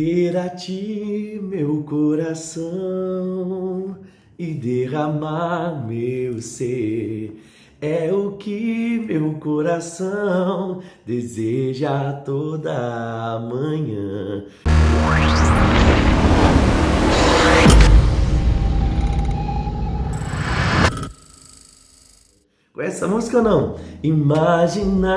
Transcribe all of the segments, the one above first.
Ter a ti meu coração e derramar meu ser é o que meu coração deseja toda manhã. Conhece essa música ou não? Imaginar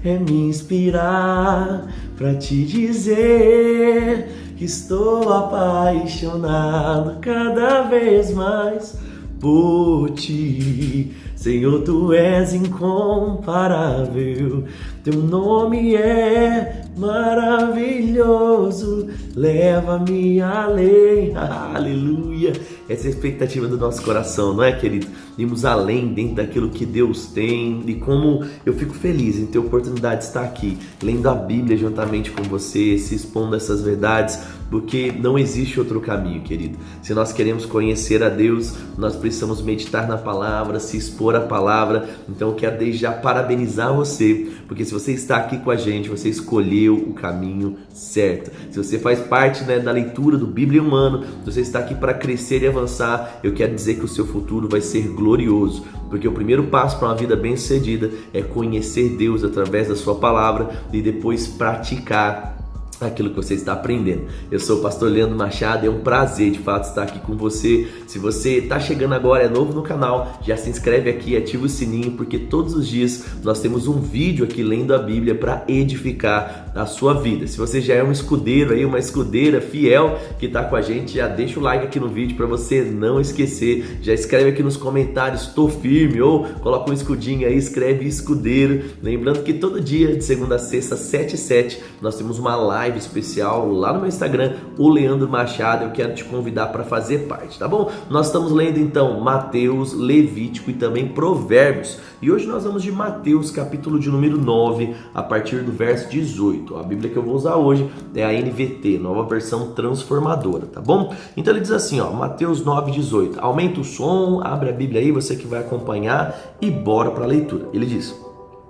é me inspirar pra te dizer que estou apaixonado cada vez mais por ti. Senhor, tu és incomparável, teu nome é maravilhoso, leva-me além, aleluia. Essa é a expectativa do nosso coração, não é, querido? Irmos além dentro daquilo que Deus tem, e como eu fico feliz em ter a oportunidade de estar aqui, lendo a Bíblia juntamente com você, se expondo a essas verdades, porque não existe outro caminho, querido. Se nós queremos conhecer a Deus, nós precisamos meditar na palavra, se expor à palavra. Então eu quero desde já parabenizar você, porque se você está aqui com a gente, você escolheu o caminho certo. Se você faz parte, da leitura do Bíblia Humano, se você está aqui para crescer e avançar, eu quero dizer que o seu futuro vai ser glorioso, porque o primeiro passo para uma vida bem-sucedida é conhecer Deus através da sua palavra e depois praticar aquilo que você está aprendendo. Eu sou o pastor Leandro Machado, é um prazer de fato estar aqui com você. Se você está chegando agora, é novo no canal, já se inscreve aqui, ativa o sininho, porque todos os dias nós temos um vídeo aqui lendo a Bíblia para edificar a sua vida. Se você já é um escudeiro aí, uma escudeira fiel que está com a gente, já deixa o like aqui no vídeo para você não esquecer, já escreve aqui nos comentários, estou firme, ou coloca um escudinho aí, escreve escudeiro. Lembrando que todo dia, de segunda a sexta, 7 e 7, nós temos uma live especial lá no meu Instagram, o Leandro Machado. Eu quero te convidar para fazer parte, tá bom? Nós estamos lendo então Mateus, Levítico e também Provérbios, e hoje nós vamos de Mateus, capítulo de número 9, a partir do verso 18. A Bíblia que eu vou usar hoje é a NVT, nova versão transformadora, tá bom? Então ele diz assim, Mateus 9, 18. Aumenta o som, abre a Bíblia aí, você que vai acompanhar, e bora para a leitura. Ele diz: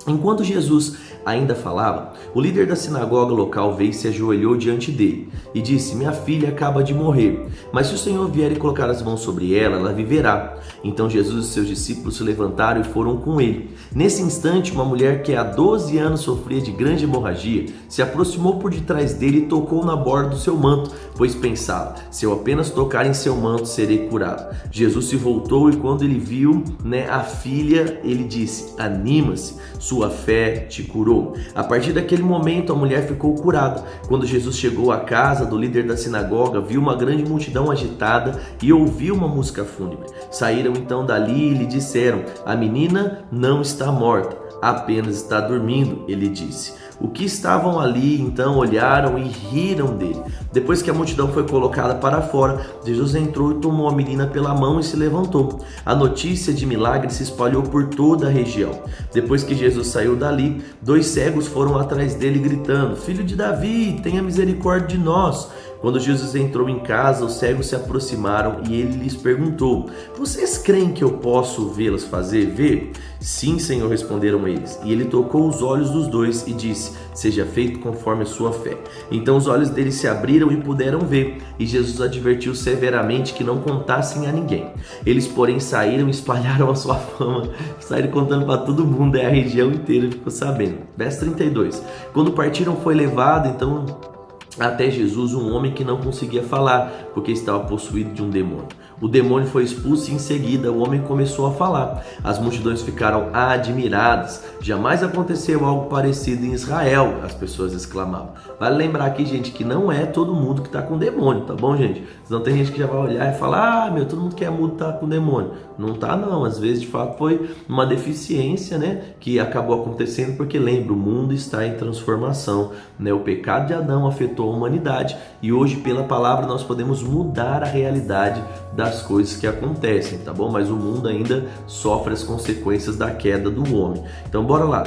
enquanto Jesus ainda falava, o líder da sinagoga local veio e se ajoelhou diante dele e disse: minha filha acaba de morrer, mas se o Senhor vier e colocar as mãos sobre ela, ela viverá. Então Jesus e seus discípulos se levantaram e foram com ele. Nesse instante, uma mulher que há 12 anos sofria de grande hemorragia se aproximou por detrás dele e tocou na borda do seu manto, pois pensava: se eu apenas tocar em seu manto, serei curado. Jesus se voltou e quando ele viu, a filha, ele disse: anima-se, sua fé te curou. A partir daquele momento, a mulher ficou curada. Quando Jesus chegou à casa do líder da sinagoga, viu uma grande multidão agitada e ouviu uma música fúnebre. Saíram então dali e lhe disseram: a menina não está morta, apenas está dormindo, ele disse. O que estavam ali então olharam e riram dele. Depois que a multidão foi colocada para fora, Jesus entrou e tomou a menina pela mão e se levantou. A notícia de milagre se espalhou por toda a região. Depois que Jesus saiu dali, 2 cegos foram atrás dele gritando: filho de Davi, tenha misericórdia de nós. Quando Jesus entrou em casa, os cegos se aproximaram e ele lhes perguntou: vocês creem que eu posso vê-los ver? Sim, Senhor, responderam eles. E ele tocou os olhos dos 2 e disse: seja feito conforme a sua fé. Então os olhos deles se abriram e puderam ver, e Jesus advertiu severamente que não contassem a ninguém. Eles, porém, saíram e espalharam a sua fama, saíram contando para todo mundo, a região inteira ficou sabendo. Verso 32. Quando partiram, foi levado então até Jesus um homem que não conseguia falar, porque estava possuído de um demônio. O demônio foi expulso e em seguida o homem começou a falar. As multidões ficaram admiradas. Jamais aconteceu algo parecido em Israel, as pessoas exclamavam. Vale lembrar aqui, gente, que não é todo mundo que está com demônio, tá bom, gente? Senão tem gente que já vai olhar e falar: todo mundo que é mudo está com demônio. Não tá não, às vezes de fato foi uma deficiência, que acabou acontecendo, porque lembra, o mundo está em transformação, O pecado de Adão afetou a humanidade e hoje pela palavra nós podemos mudar a realidade das coisas que acontecem, tá bom? Mas o mundo ainda sofre as consequências da queda do homem. Então bora lá.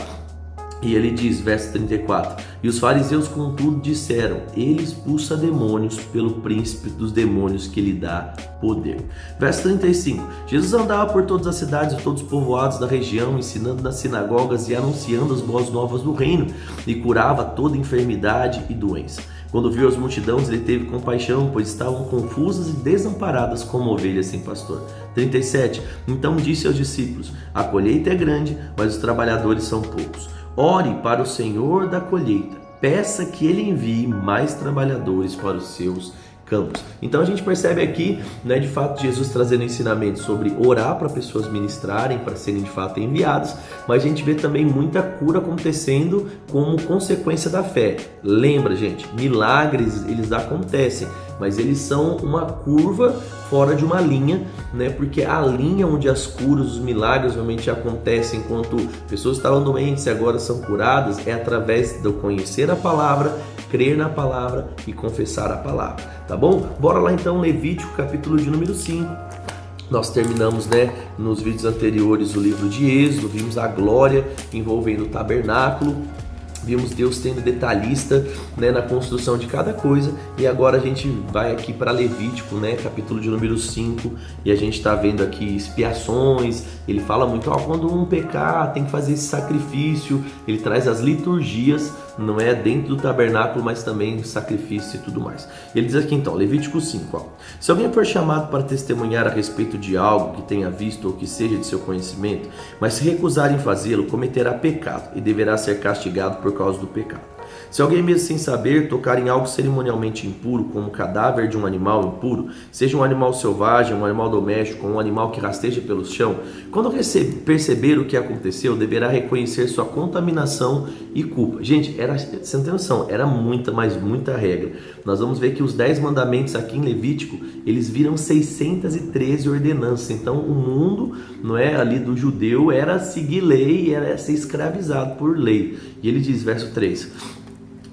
E ele diz, verso 34: e os fariseus contudo disseram: ele expulsa demônios pelo príncipe dos demônios que lhe dá poder. Verso 35: Jesus andava por todas as cidades e todos os povoados da região, ensinando nas sinagogas e anunciando as boas novas do reino, e curava toda enfermidade e doença. Quando viu as multidões, ele teve compaixão, pois estavam confusas e desamparadas como ovelhas sem pastor. 37. Então disse aos discípulos: a colheita é grande, mas os trabalhadores são poucos. Ore para o Senhor da colheita, peça que ele envie mais trabalhadores para os seus campos. Então a gente percebe aqui, né, de fato, Jesus trazendo ensinamento sobre orar para pessoas ministrarem, para serem de fato enviados, mas a gente vê também muita cura acontecendo como consequência da fé. Lembra, gente, milagres eles acontecem, mas eles são uma curva fora de uma linha, né? Porque a linha onde as curas, os milagres realmente acontecem, enquanto pessoas estavam doentes e agora são curadas, é através de eu conhecer a palavra, crer na palavra e confessar a palavra, tá bom? Bora lá então, Levítico, capítulo de número 5. Nós terminamos, né, nos vídeos anteriores o livro de Êxodo, vimos a glória envolvendo o tabernáculo, vimos Deus sendo detalhista, né, na construção de cada coisa, e agora a gente vai aqui para Levítico, né, capítulo de número 5, e a gente está vendo aqui expiações. Ele fala muito, quando um pecar tem que fazer esse sacrifício, ele traz as liturgias, não é dentro do tabernáculo, mas também sacrifício e tudo mais. Ele diz aqui então, Levítico 5, se alguém for chamado para testemunhar a respeito de algo que tenha visto ou que seja de seu conhecimento, mas se recusar em fazê-lo, cometerá pecado e deverá ser castigado por causa do pecado. Se alguém mesmo sem saber tocar em algo cerimonialmente impuro, como o cadáver de um animal impuro, seja um animal selvagem, um animal doméstico, ou um animal que rasteja pelo chão, quando perceber o que aconteceu, deverá reconhecer sua contaminação e culpa. Gente, você não tem noção, era muita, mas muita regra. Nós vamos ver que os 10 mandamentos aqui em Levítico, eles viram 613 ordenanças. Então o mundo, não é, ali do judeu era seguir lei, era ser escravizado por lei. E ele diz, verso 3: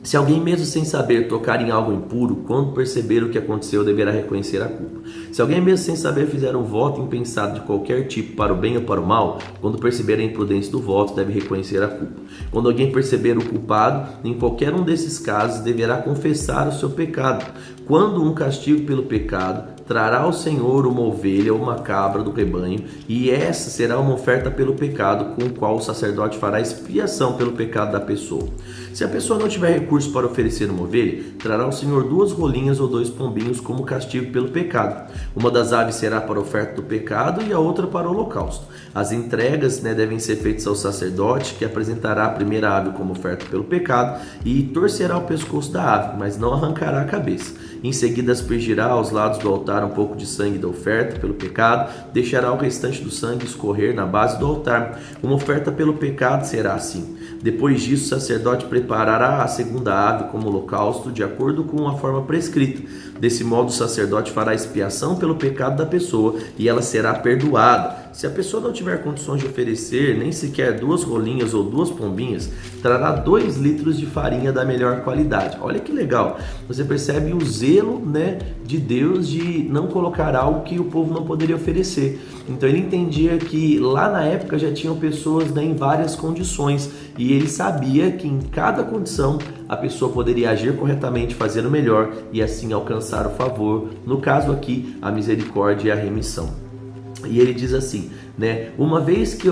se alguém mesmo sem saber tocar em algo impuro, quando perceber o que aconteceu, deverá reconhecer a culpa. Se alguém mesmo sem saber fizer um voto impensado de qualquer tipo, para o bem ou para o mal, quando perceber a imprudência do voto, deve reconhecer a culpa. Quando alguém perceber o culpado, em qualquer um desses casos, deverá confessar o seu pecado. Quando um castigo pelo pecado, trará ao Senhor uma ovelha ou uma cabra do rebanho, e essa será uma oferta pelo pecado, com o qual o sacerdote fará expiação pelo pecado da pessoa. Se a pessoa não tiver recurso para oferecer uma ovelha, trará ao Senhor 2 rolinhas ou 2 pombinhos como castigo pelo pecado. Uma das aves será para a oferta do pecado e a outra para o holocausto. As entregas, devem ser feitas ao sacerdote, que apresentará a primeira ave como oferta pelo pecado e torcerá o pescoço da ave, mas não arrancará a cabeça. Em seguida aspergirá aos lados do altar um pouco de sangue da oferta pelo pecado, deixará o restante do sangue escorrer na base do altar. Uma oferta pelo pecado será assim. Depois disso, o sacerdote preparará a segunda ave como holocausto, de acordo com a forma prescrita. Desse modo, o sacerdote fará expiação pelo pecado da pessoa e ela será perdoada. Se a pessoa não tiver condições de oferecer nem sequer 2 rolinhas ou 2 pombinhas, trará 2 litros de farinha da melhor qualidade. Olha que legal, você percebe o zelo, de Deus de não colocar algo que o povo não poderia oferecer. Então ele entendia que lá na época já tinham pessoas, em várias condições, e ele sabia que em cada condição a pessoa poderia agir corretamente, fazer o melhor e assim alcançar o favor, no caso aqui a misericórdia e a remissão. E ele diz assim, uma vez que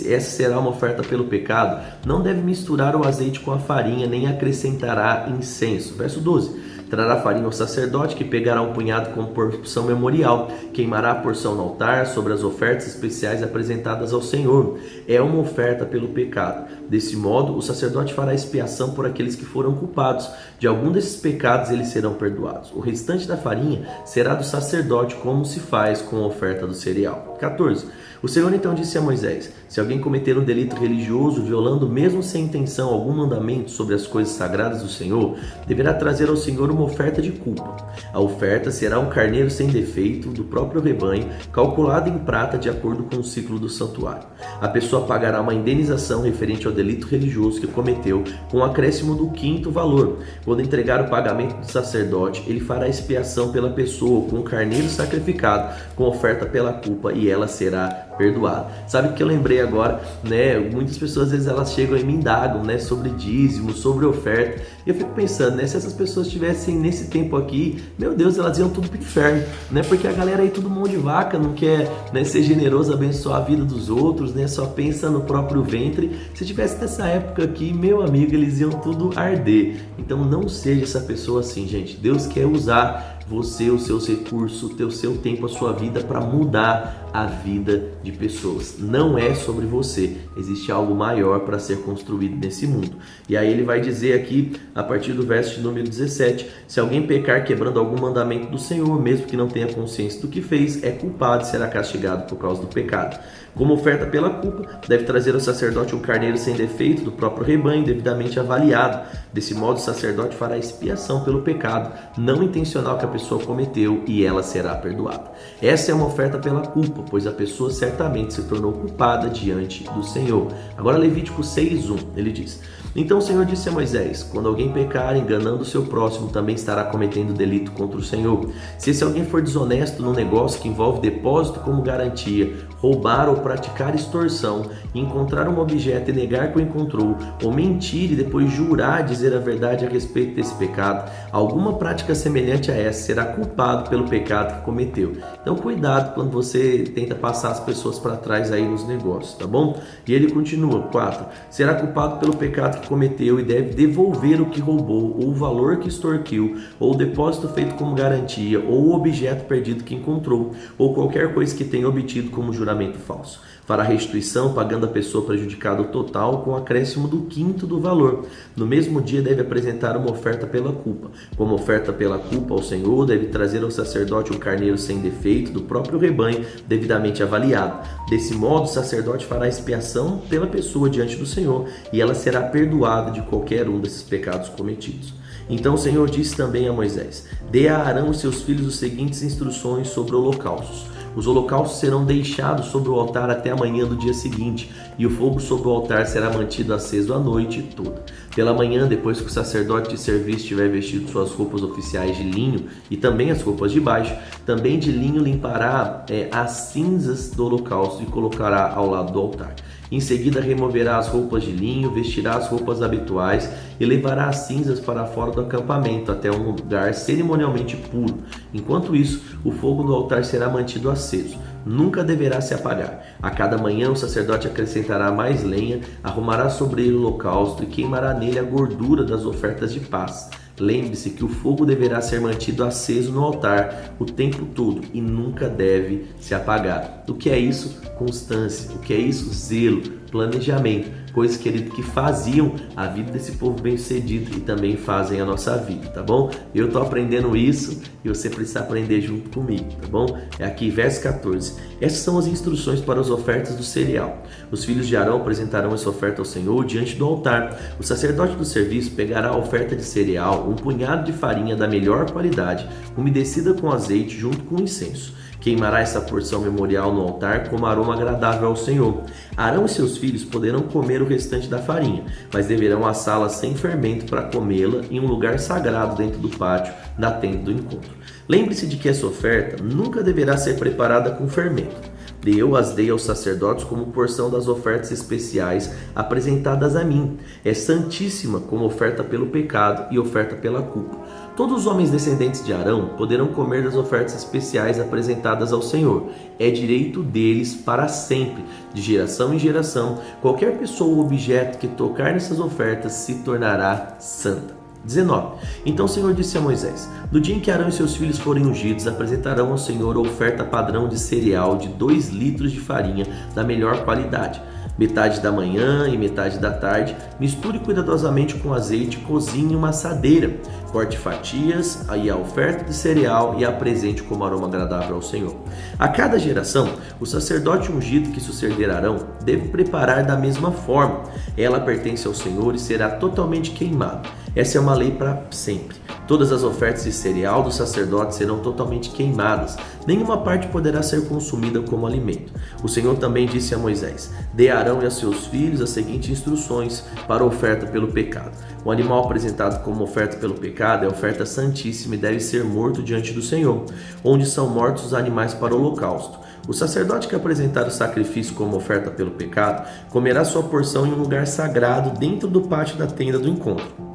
essa será uma oferta pelo pecado, não deve misturar o azeite com a farinha, nem acrescentará incenso. Verso 12. Trará farinha ao sacerdote, que pegará um punhado como porção memorial, queimará a porção no altar sobre as ofertas especiais apresentadas ao Senhor. É uma oferta pelo pecado. Desse modo, o sacerdote fará expiação por aqueles que foram culpados. De algum desses pecados eles serão perdoados. O restante da farinha será do sacerdote, como se faz com a oferta do cereal. 14. O Senhor então disse a Moisés: se alguém cometer um delito religioso, violando mesmo sem intenção algum mandamento sobre as coisas sagradas do Senhor, deverá trazer ao Senhor uma oferta de culpa. A oferta será um carneiro sem defeito, do próprio rebanho, calculado em prata de acordo com o ciclo do santuário. A pessoa pagará uma indenização referente ao delito religioso que cometeu, com um acréscimo do 5º valor. Quando entregar o pagamento do sacerdote, ele fará expiação pela pessoa com um carneiro sacrificado, com oferta pela culpa, e ela será perdoado. Sabe o que eu lembrei agora, né? Muitas pessoas às vezes elas chegam e me indagam, né, sobre dízimo, sobre oferta. E eu fico pensando, né, se essas pessoas estivessem nesse tempo aqui, meu Deus, elas iam tudo pro inferno, né? Porque a galera aí tudo mão de vaca, não quer, né, ser generoso, abençoar a vida dos outros, né? Só pensa no próprio ventre. Se tivesse nessa época aqui, meu amigo, eles iam tudo arder. Então não seja essa pessoa assim, gente. Deus quer usar você, os seus recursos, o seu tempo, a sua vida para mudar a vida de pessoas. Não é sobre você, existe algo maior para ser construído nesse mundo. E aí ele vai dizer aqui, a partir do verso de número 17, se alguém pecar quebrando algum mandamento do Senhor, mesmo que não tenha consciência do que fez, é culpado e será castigado por causa do pecado. Como oferta pela culpa, deve trazer ao sacerdote um carneiro sem defeito do próprio rebanho, devidamente avaliado. Desse modo, o sacerdote fará expiação pelo pecado não intencional que a pessoa cometeu e ela será perdoada. Essa é uma oferta pela culpa, pois a pessoa certamente se tornou culpada diante do Senhor. Agora Levítico 6:1, ele diz: então o Senhor disse a Moisés, quando alguém pecar enganando o seu próximo, também estará cometendo delito contra o Senhor. Se esse alguém for desonesto num negócio que envolve depósito como garantia, roubar ou praticar extorsão, encontrar um objeto e negar que o encontrou, ou mentir e depois jurar dizer a verdade a respeito desse pecado, alguma prática semelhante a essa será culpado pelo pecado que cometeu. Então cuidado quando você tenta passar as pessoas para trás aí nos negócios, tá bom? E ele continua, 4, será culpado pelo pecado que cometeu e deve devolver o que roubou, ou o valor que extorquiu, ou o depósito feito como garantia, ou o objeto perdido que encontrou, ou qualquer coisa que tenha obtido como juramento falso. Fará restituição pagando a pessoa prejudicada o total com acréscimo do quinto do valor. No mesmo dia deve apresentar uma oferta pela culpa. Como oferta pela culpa ao Senhor, deve trazer ao sacerdote um carneiro sem defeito do próprio rebanho, devidamente avaliado. Desse modo, o sacerdote fará expiação pela pessoa diante do Senhor e ela será perdoada de qualquer um desses pecados cometidos. Então o Senhor disse também a Moisés: dê a Arão e seus filhos as seguintes instruções sobre holocaustos. Os holocaustos serão deixados sobre o altar até a manhã do dia seguinte, e o fogo sobre o altar será mantido aceso a noite toda. Pela manhã, depois que o sacerdote de serviço tiver vestido suas roupas oficiais de linho e também as roupas de baixo, também de linho limpará as cinzas do holocausto e colocará ao lado do altar. Em seguida removerá as roupas de linho, vestirá as roupas habituais e levará as cinzas para fora do acampamento, até um lugar cerimonialmente puro. Enquanto isso, o fogo do altar será mantido aceso. Nunca deverá se apagar. A cada manhã o sacerdote acrescentará mais lenha, arrumará sobre ele o holocausto e queimará nele a gordura das ofertas de paz. Lembre-se que o fogo deverá ser mantido aceso no altar o tempo todo e nunca deve se apagar. O que é isso? Constância. O que é isso? Zelo, planejamento. Coisas, querido, que faziam a vida desse povo bem-sucedido e também fazem a nossa vida, tá bom? Eu tô aprendendo isso e você precisa aprender junto comigo, tá bom? É aqui, verso 14. Essas são as instruções para as ofertas do cereal. Os filhos de Arão apresentarão essa oferta ao Senhor diante do altar. O sacerdote do serviço pegará a oferta de cereal, um punhado de farinha da melhor qualidade, umedecida com azeite junto com incenso. Queimará essa porção memorial no altar como aroma agradável ao Senhor. Arão e seus filhos poderão comer o restante da farinha, mas deverão assá-la sem fermento para comê-la em um lugar sagrado dentro do pátio da tenda do encontro. Lembre-se de que essa oferta nunca deverá ser preparada com fermento. Eu as dei aos sacerdotes como porção das ofertas especiais apresentadas a mim. É santíssima como oferta pelo pecado e oferta pela culpa. Todos os homens descendentes de Arão poderão comer das ofertas especiais apresentadas ao Senhor. É direito deles para sempre, de geração em geração. Qualquer pessoa ou objeto que tocar nessas ofertas se tornará santa. 19. Então o Senhor disse a Moisés: no dia em que Arão e seus filhos forem ungidos, apresentarão ao Senhor a oferta padrão de cereal de 2 litros de farinha da melhor qualidade. Metade da manhã e metade da tarde, misture cuidadosamente com azeite e cozinhe em uma assadeira. Corte fatias e a oferta de cereal e a apresente como aroma agradável ao Senhor. A cada geração, o sacerdote ungido que suceder Arão deve preparar da mesma forma. Ela pertence ao Senhor e será totalmente queimada. Essa é uma lei para sempre. Todas as ofertas de cereal dos sacerdotes serão totalmente queimadas, nenhuma parte poderá ser consumida como alimento. O Senhor também disse a Moisés: dê a Arão e a seus filhos as seguintes instruções para a oferta pelo pecado. O animal apresentado como oferta pelo pecado é oferta santíssima e deve ser morto diante do Senhor, onde são mortos os animais para o holocausto. O sacerdote que apresentar o sacrifício como oferta pelo pecado comerá sua porção em um lugar sagrado dentro do pátio da tenda do encontro.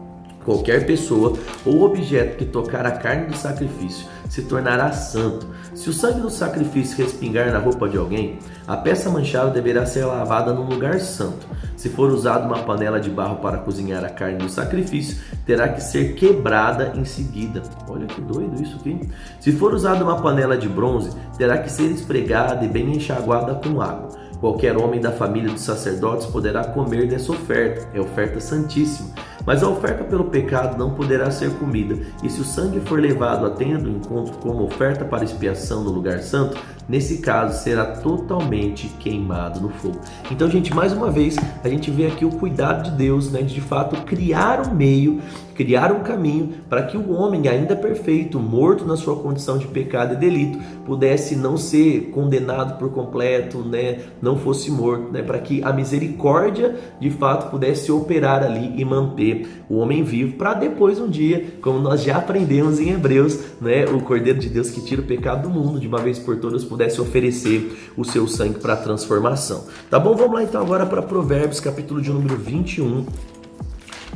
Qualquer pessoa ou objeto que tocar a carne do sacrifício se tornará santo. Se o sangue do sacrifício respingar na roupa de alguém, a peça manchada deverá ser lavada num lugar santo. Se for usada uma panela de barro para cozinhar a carne do sacrifício, terá que ser quebrada em seguida. Olha que doido isso aqui. Se for usada uma panela de bronze, terá que ser esfregada e bem enxaguada com água. Qualquer homem da família dos sacerdotes poderá comer dessa oferta, é oferta santíssima. Mas a oferta pelo pecado não poderá ser comida, e se o sangue for levado à tenda do encontro como oferta para expiação no lugar santo, nesse caso será totalmente queimado no fogo. Então, gente, mais uma vez, a gente vê aqui o cuidado de Deus, né, de fato criar um meio, criar um caminho para que o homem ainda perfeito, morto na sua condição de pecado e delito, pudesse não ser condenado por completo, né, não fosse morto, né, para que a misericórdia de fato pudesse operar ali e manter o homem vivo, para depois um dia, como nós já aprendemos em Hebreus, né, o Cordeiro de Deus que tira o pecado do mundo, de uma vez por todas pudesse oferecer o seu sangue para a transformação. Tá bom? Vamos lá então agora para Provérbios, capítulo de número 21.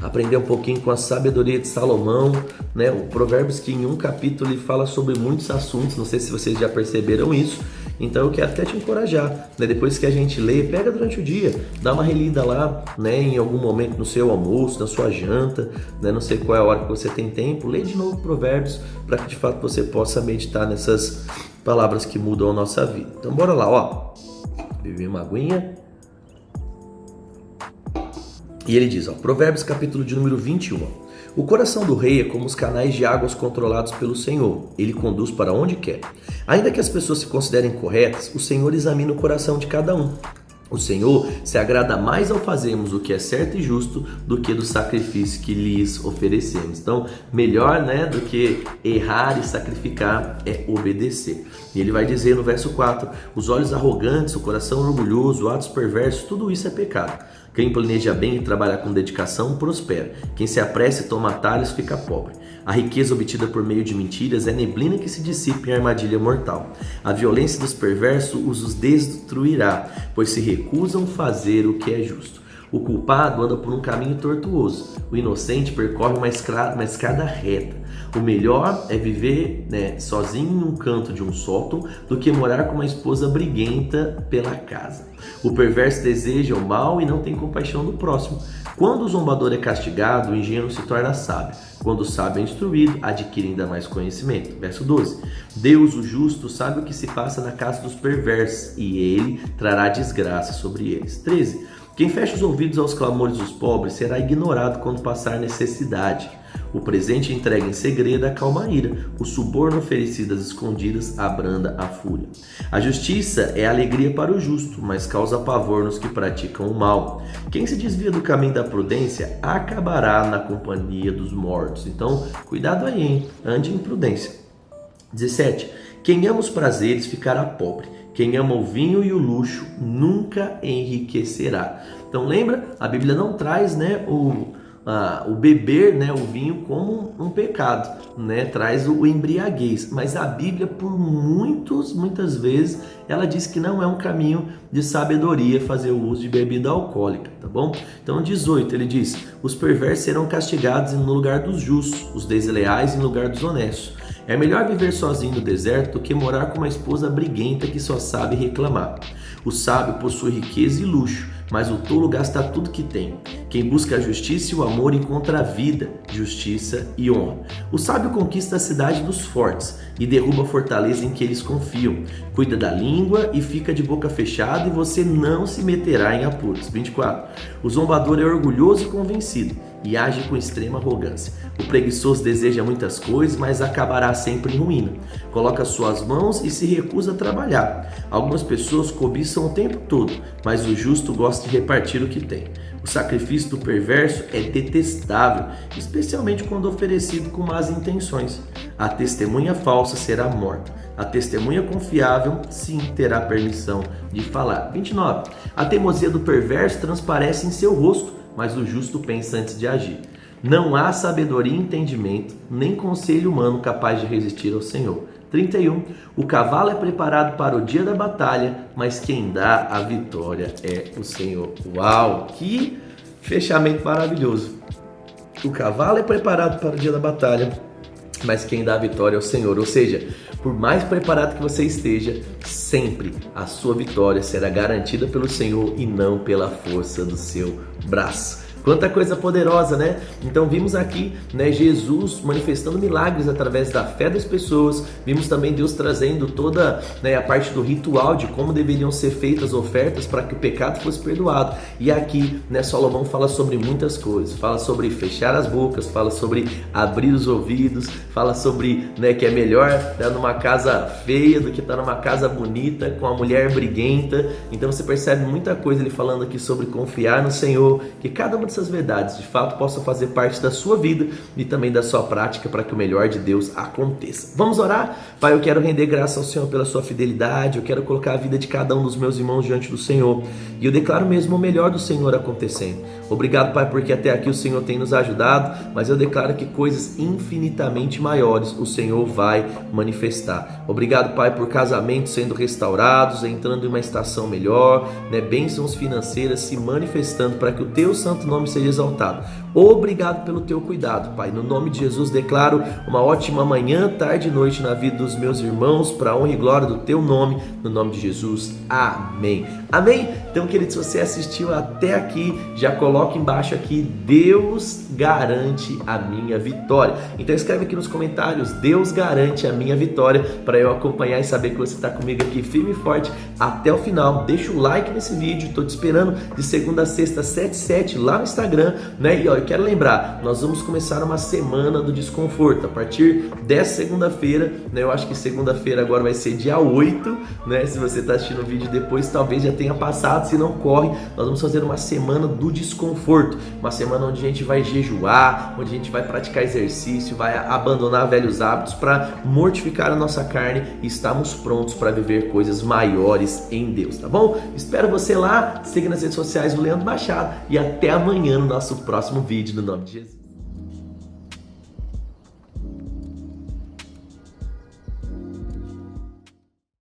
Aprender um pouquinho com a sabedoria de Salomão, né? O Provérbios que em um capítulo ele fala sobre muitos assuntos, não sei se vocês já perceberam isso, então eu quero até te encorajar, né? Depois que a gente lê, pega durante o dia, dá uma relida lá, né? Em algum momento no seu almoço, na sua janta, né? Não sei qual é a hora que você tem tempo, lê de novo Provérbios para que de fato você possa meditar nessas palavras que mudam a nossa vida. Então bora lá, ó, beber uma aguinha. E ele diz, ó, Provérbios capítulo de número 21, ó, o coração do rei é como os canais de águas controlados pelo Senhor, ele conduz para onde quer. Ainda que as pessoas se considerem corretas, o Senhor examina o coração de cada um. O Senhor se agrada mais ao fazermos o que é certo e justo do que do sacrifício que lhes oferecemos. Então, melhor, né, do que errar e sacrificar é obedecer. E ele vai dizer no verso 4, os olhos arrogantes, o coração orgulhoso, atos perversos, tudo isso é pecado. Quem planeja bem e trabalha com dedicação, prospera. Quem se apressa e toma atalhos, fica pobre. A riqueza obtida por meio de mentiras é neblina que se dissipa em armadilha mortal. A violência dos perversos os destruirá, pois se recusam fazer o que é justo. O culpado anda por um caminho tortuoso. O inocente percorre uma escada reta. O melhor é viver, né, sozinho em um canto de um sótão do que morar com uma esposa briguenta pela casa. O perverso deseja o mal e não tem compaixão do próximo. Quando o zombador é castigado, o ingênuo se torna sábio. Quando o sábio é instruído, adquire ainda mais conhecimento. Verso 12. Deus, o justo, sabe o que se passa na casa dos perversos, e ele trará desgraça sobre eles. 13. Quem fecha os ouvidos aos clamores dos pobres será ignorado quando passar necessidade. O presente entregue em segredo acalma a ira. O suborno oferecido às escondidas abranda a fúria. A justiça é alegria para o justo, mas causa pavor nos que praticam o mal. Quem se desvia do caminho da prudência acabará na companhia dos mortos. Então, cuidado aí, hein? Ande em prudência. 17. Quem ama os prazeres ficará pobre. Quem ama o vinho e o luxo nunca enriquecerá. Então lembra, a Bíblia não traz, né, o beber, né, o vinho como um pecado, né, traz o embriaguez. Mas a Bíblia, por muitas vezes, ela diz que não é um caminho de sabedoria fazer o uso de bebida alcoólica, tá bom? Então 18, ele diz, os perversos serão castigados no lugar dos justos, os desleais em lugar dos honestos. É melhor viver sozinho no deserto do que morar com uma esposa briguenta que só sabe reclamar. O sábio possui riqueza e luxo, mas o tolo gasta tudo que tem. Quem busca a justiça e o amor encontra a vida, justiça e honra. O sábio conquista a cidade dos fortes e derruba a fortaleza em que eles confiam. Cuida da língua e fica de boca fechada e você não se meterá em apuros. 24. O zombador é orgulhoso e convencido e age com extrema arrogância. O preguiçoso deseja muitas coisas, mas acabará sempre em ruína. Coloca suas mãos e se recusa a trabalhar. Algumas pessoas cobiçam o tempo todo, mas o justo gosta de repartir o que tem. O sacrifício do perverso é detestável, especialmente quando oferecido com más intenções. A testemunha falsa será morta. A testemunha confiável, sim, terá permissão de falar. 29. A teimosia do perverso transparece em seu rosto, mas o justo pensa antes de agir. Não há sabedoria e entendimento, nem conselho humano capaz de resistir ao Senhor. 31. O cavalo é preparado para o dia da batalha, mas quem dá a vitória é o Senhor. Uau, que fechamento maravilhoso. O cavalo é preparado para o dia da batalha, mas quem dá a vitória é o Senhor. Ou seja, por mais preparado que você esteja, sempre a sua vitória será garantida pelo Senhor e não pela força do seu braço. Quanta coisa poderosa, né? Então vimos aqui, né, Jesus manifestando milagres através da fé das pessoas. Vimos também Deus trazendo toda, né, a parte do ritual de como deveriam ser feitas ofertas para que o pecado fosse perdoado. E aqui, né, Salomão fala sobre muitas coisas. Fala sobre fechar as bocas, fala sobre abrir os ouvidos, fala sobre, né, que é melhor estar numa casa feia do que estar numa casa bonita, com a mulher briguenta. Então você percebe muita coisa ele falando aqui sobre confiar no Senhor, que cada uma essas verdades de fato possam fazer parte da sua vida e também da sua prática para que o melhor de Deus aconteça. Vamos orar? Pai, eu quero render graça ao Senhor pela sua fidelidade, eu quero colocar a vida de cada um dos meus irmãos diante do Senhor e eu declaro mesmo o melhor do Senhor acontecendo. Obrigado, Pai, porque até aqui o Senhor tem nos ajudado, mas eu declaro que coisas infinitamente maiores o Senhor vai manifestar. Obrigado, Pai, por casamentos sendo restaurados, entrando em uma estação melhor, né? Bênçãos financeiras se manifestando para que o teu santo nome seja exaltado. Obrigado pelo teu cuidado, Pai. No nome de Jesus declaro uma ótima manhã, tarde e noite na vida dos meus irmãos, para a honra e glória do teu nome, no nome de Jesus. Amém. Amém? Então, querido, se você assistiu até aqui, já coloca embaixo aqui, Deus garante a minha vitória. Então escreve aqui nos comentários, Deus garante a minha vitória, para eu acompanhar e saber que você está comigo aqui firme e forte até o final. Deixa o like nesse vídeo, estou te esperando de segunda a sexta, 7h07, lá no Instagram, né? E ó, eu quero lembrar, nós vamos começar uma semana do desconforto, a partir dessa segunda-feira, né? Eu acho que segunda-feira agora vai ser dia 8, né? Se você está assistindo o vídeo depois, talvez já tenha passado, se não corre, nós vamos fazer uma semana do desconforto, uma semana onde a gente vai jejuar, onde a gente vai praticar exercício, vai abandonar velhos hábitos para mortificar a nossa carne e estarmos prontos para viver coisas maiores em Deus, tá bom? Espero você lá, siga nas redes sociais o Leandro Machado e até amanhã no nosso próximo vídeo, no nome de Jesus.